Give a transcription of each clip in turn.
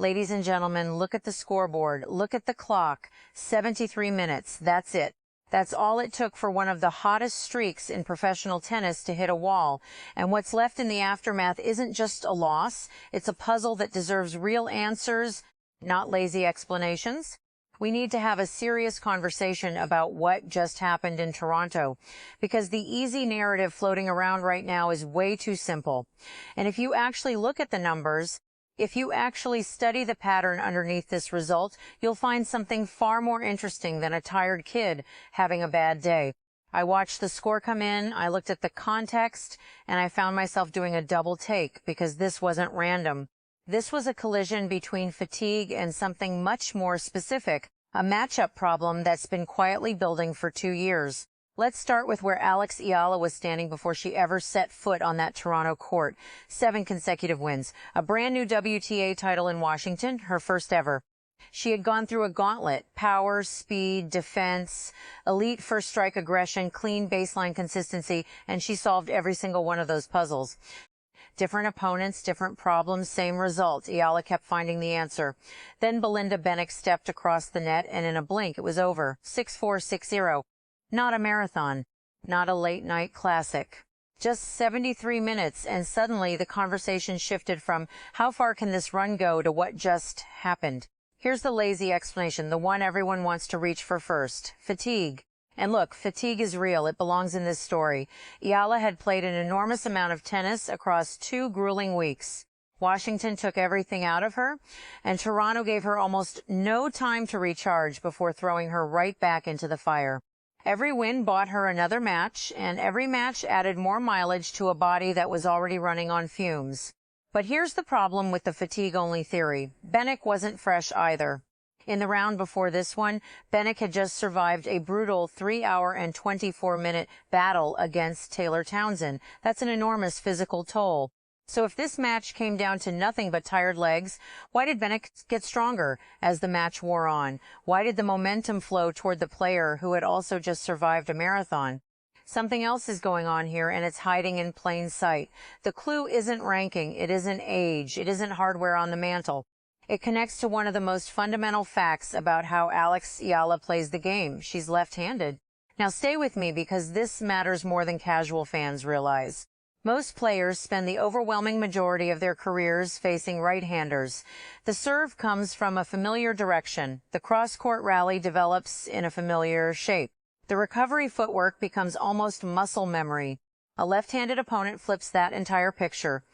Ladies and gentlemen, look at the scoreboard. Look at the clock. 73 minutes. That's it. That's all it took for one of the hottest streaks in professional tennis to hit a wall. And what's left in the aftermath isn't just a loss. It's a puzzle that deserves real answers, not lazy explanations. We need to have a serious conversation about what just happened in Toronto, because the easy narrative floating around right now is way too simple. And if you actually look at the numbers, if you actually study the pattern underneath this result, you'll find something far more interesting than a tired kid having a bad day. I watched the score come in, I looked at the context, and I found myself doing a double take because this wasn't random. This was a collision between fatigue and something much more specific, a matchup problem that's been quietly building for 2 years. Let's start with where Eala was standing before she ever set foot on that Toronto court. 7 consecutive wins, a brand new WTA title in Washington, her first ever. She had gone through a gauntlet: power, speed, defense, elite first strike aggression, clean baseline consistency, and she solved every single one of those puzzles. Different opponents, different problems, same result. Eala kept finding the answer. Then Belinda Bencic stepped across the net, and in a blink it was over. 6-4, 6-0. Not a marathon, not a late-night classic. Just 73 minutes, and suddenly the conversation shifted from how far can this run go to what just happened. Here's the lazy explanation, the one everyone wants to reach for first: fatigue. And look, fatigue is real. It belongs in this story. Eala had played an enormous amount of tennis across 2 grueling weeks. Washington took everything out of her, and Toronto gave her almost no time to recharge before throwing her right back into the fire. Every win bought her another match, and every match added more mileage to a body that was already running on fumes. But here's the problem with the fatigue-only theory. Bencic wasn't fresh either. In the round before this one, Bencic had just survived a brutal 3-hour and 24-minute battle against Taylor Townsend. That's an enormous physical toll. So if this match came down to nothing but tired legs, why did Bencic get stronger as the match wore on? Why did the momentum flow toward the player who had also just survived a marathon? Something else is going on here, and it's hiding in plain sight. The clue isn't ranking, it isn't age, it isn't hardware on the mantle. It connects to one of the most fundamental facts about how Eala plays the game. She's left-handed. Now stay with me, because this matters more than casual fans realize. Most players spend the overwhelming majority of their careers facing right-handers. The serve comes from a familiar direction. The cross-court rally develops in a familiar shape. The recovery footwork becomes almost muscle memory. A left-handed opponent flips that entire picture.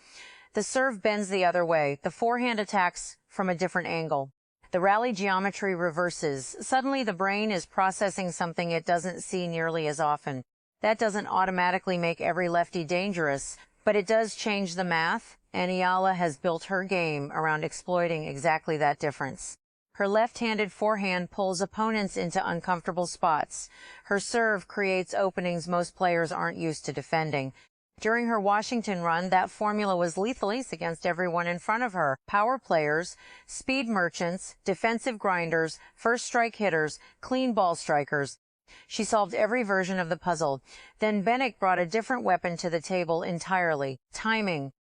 The serve bends the other way. The forehand attacks from a different angle. The rally geometry reverses. Suddenly the brain is processing something it doesn't see nearly as often. That doesn't automatically make every lefty dangerous, but it does change the math, and Eala has built her game around exploiting exactly that difference. Her left-handed forehand pulls opponents into uncomfortable spots. Her serve creates openings most players aren't used to defending. During her Washington run, that formula was lethal against everyone in front of her: power players, speed merchants, defensive grinders, first strike hitters, clean ball strikers. She solved every version of the puzzle. Then Bencic brought a different weapon to the table entirely: timing.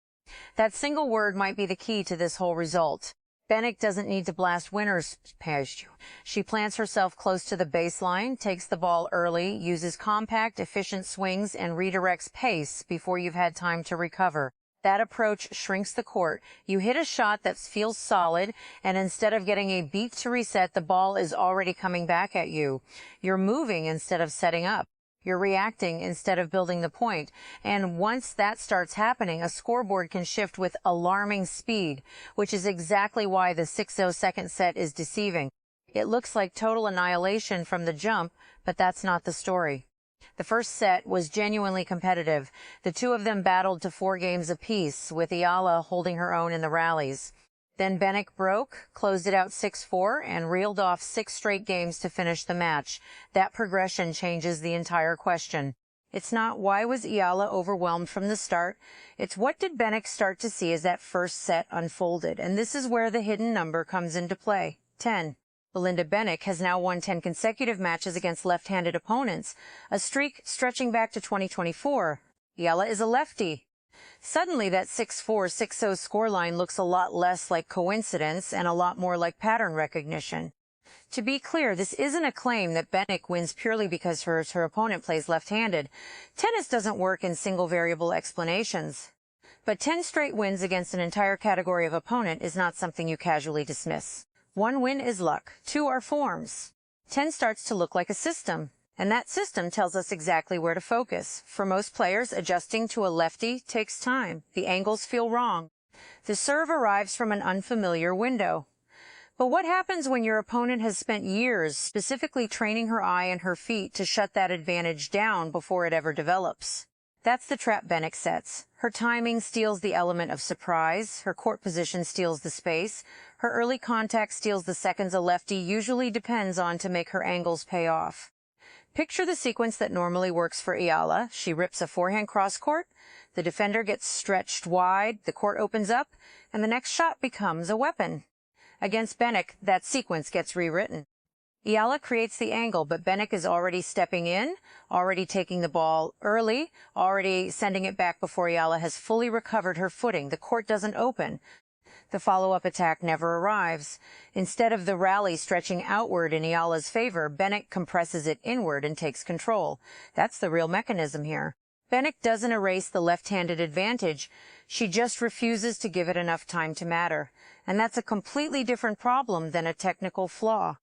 That single word might be the key to this whole result. Bencic doesn't need to blast winners past you. She plants herself close to the baseline, takes the ball early, uses compact, efficient swings, and redirects pace before you've had time to recover. That approach shrinks the court. You hit a shot that feels solid, and instead of getting a beat to reset, the ball is already coming back at you. You're moving instead of setting up. You're reacting instead of building the point. And once that starts happening, a scoreboard can shift with alarming speed, which is exactly why the 6-0 second set is deceiving. It looks like total annihilation from the jump, but that's not the story. The first set was genuinely competitive. The two of them battled to 4 games apiece, with Eala holding her own in the rallies. Then Bencic broke, closed it out 6-4, and reeled off 6 straight games to finish the match. That progression changes the entire question. It's not why was Eala overwhelmed from the start. It's what did Bencic start to see as that first set unfolded. And this is where the hidden number comes into play: 10. Belinda Bencic has now won 10 consecutive matches against left-handed opponents, a streak stretching back to 2024. Eala is a lefty. Suddenly, that 6-4, 6-0 scoreline looks a lot less like coincidence and a lot more like pattern recognition. To be clear, this isn't a claim that Bencic wins purely because her opponent plays left-handed. Tennis doesn't work in single-variable explanations. But 10 straight wins against an entire category of opponent is not something you casually dismiss. 1 win is luck, 2 are forms. 10 starts to look like a system, and that system tells us exactly where to focus. For most players, adjusting to a lefty takes time. The angles feel wrong. The serve arrives from an unfamiliar window. But what happens when your opponent has spent years specifically training her eye and her feet to shut that advantage down before it ever develops? That's the trap Bencic sets. Her timing steals the element of surprise. Her court position steals the space. Her early contact steals the seconds a lefty usually depends on to make her angles pay off. Picture the sequence that normally works for Eala. She rips a forehand cross-court, the defender gets stretched wide, the court opens up, and the next shot becomes a weapon. Against Bencic, that sequence gets rewritten. Eala creates the angle, but Bencic is already stepping in, already taking the ball early, already sending it back before Eala has fully recovered her footing. The court doesn't open. The follow-up attack never arrives. Instead of the rally stretching outward in Eala's favor, Bencic compresses it inward and takes control. That's the real mechanism here. Bencic doesn't erase the left-handed advantage. She just refuses to give it enough time to matter. And that's a completely different problem than a technical flaw.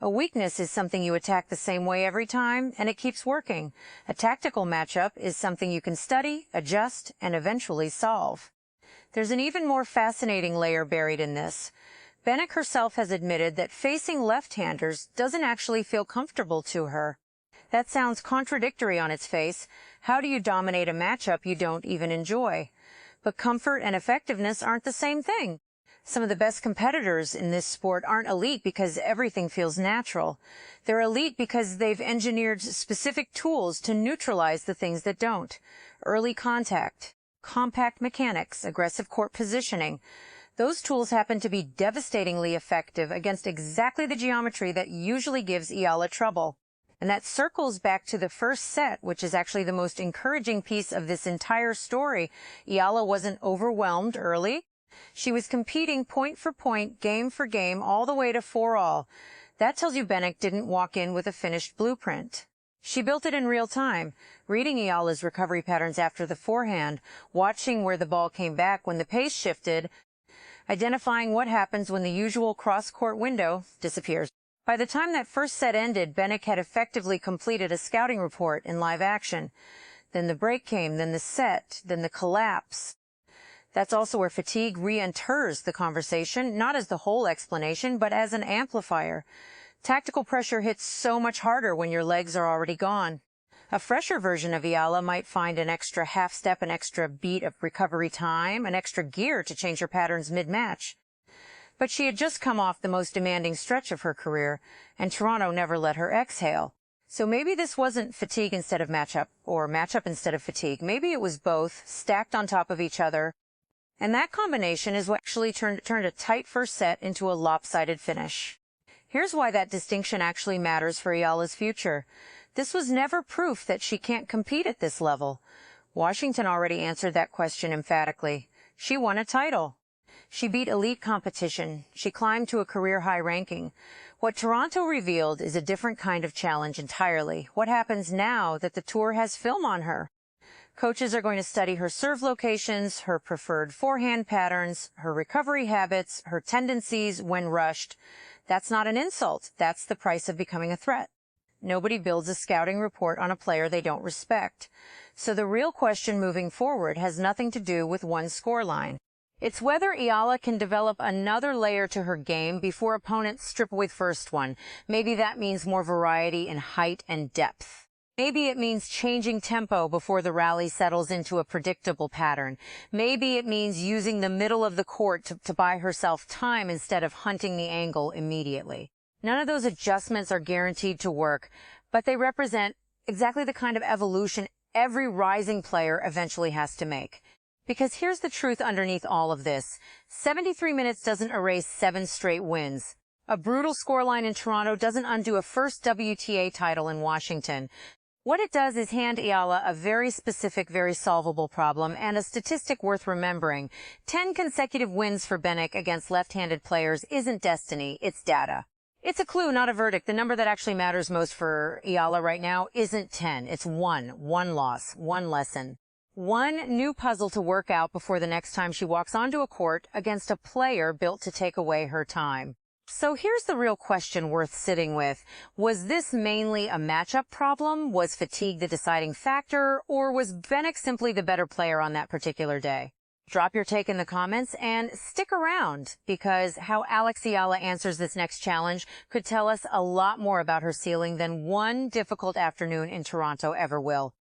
A weakness is something you attack the same way every time, and it keeps working. A tactical matchup is something you can study, adjust, and eventually solve. There's an even more fascinating layer buried in this. Bencic herself has admitted that facing left-handers doesn't actually feel comfortable to her. That sounds contradictory on its face. How do you dominate a matchup you don't even enjoy? But comfort and effectiveness aren't the same thing. Some of the best competitors in this sport aren't elite because everything feels natural. They're elite because they've engineered specific tools to neutralize the things that don't. Early contact, compact mechanics, aggressive court positioning. Those tools happen to be devastatingly effective against exactly the geometry that usually gives Eala trouble. And that circles back to the first set, which is actually the most encouraging piece of this entire story. Eala wasn't overwhelmed early. She was competing point for point, game for game, all the way to 4-all. That tells you Bencic didn't walk in with a finished blueprint. She built it in real time, reading Eala's recovery patterns after the forehand, watching where the ball came back when the pace shifted, identifying what happens when the usual cross-court window disappears. By the time that first set ended, Bencic had effectively completed a scouting report in live action. Then the break came, then the set, then the collapse. That's also where fatigue re-enters the conversation, not as the whole explanation, but as an amplifier. Tactical pressure hits so much harder when your legs are already gone. A fresher version of Eala might find an extra half step, an extra beat of recovery time, an extra gear to change her patterns mid-match. But she had just come off the most demanding stretch of her career, and Toronto never let her exhale. So maybe this wasn't fatigue instead of matchup, or matchup instead of fatigue. Maybe it was both, stacked on top of each other. And that combination is what actually turned a tight first set into a lopsided finish. Here's why that distinction actually matters for Eala's future. This was never proof that she can't compete at this level. Washington already answered that question emphatically. She won a title. She beat elite competition. She climbed to a career-high ranking. What Toronto revealed is a different kind of challenge entirely. What happens now that the tour has film on her? Coaches are going to study her serve locations, her preferred forehand patterns, her recovery habits, her tendencies when rushed. That's not an insult. That's the price of becoming a threat. Nobody builds a scouting report on a player they don't respect. So the real question moving forward has nothing to do with one scoreline. It's whether Eala can develop another layer to her game before opponents strip away the first one. Maybe that means more variety in height and depth. Maybe it means changing tempo before the rally settles into a predictable pattern. Maybe it means using the middle of the court to buy herself time instead of hunting the angle immediately. None of those adjustments are guaranteed to work, but they represent exactly the kind of evolution every rising player eventually has to make. Because here's the truth underneath all of this. 73 minutes doesn't erase 7 straight wins. A brutal scoreline in Toronto doesn't undo a first WTA title in Washington. What it does is hand Eala a very specific, very solvable problem and a statistic worth remembering. 10 consecutive wins for Bencic against left-handed players isn't destiny, it's data. It's a clue, not a verdict. The number that actually matters most for Eala right now isn't 10. It's one. One loss. One lesson. One new puzzle to work out before the next time she walks onto a court against a player built to take away her time. So here's the real question worth sitting with. Was this mainly a matchup problem? Was fatigue the deciding factor? Or was Bencic simply the better player on that particular day? Drop your take in the comments and stick around, because how Eala answers this next challenge could tell us a lot more about her ceiling than one difficult afternoon in Toronto ever will.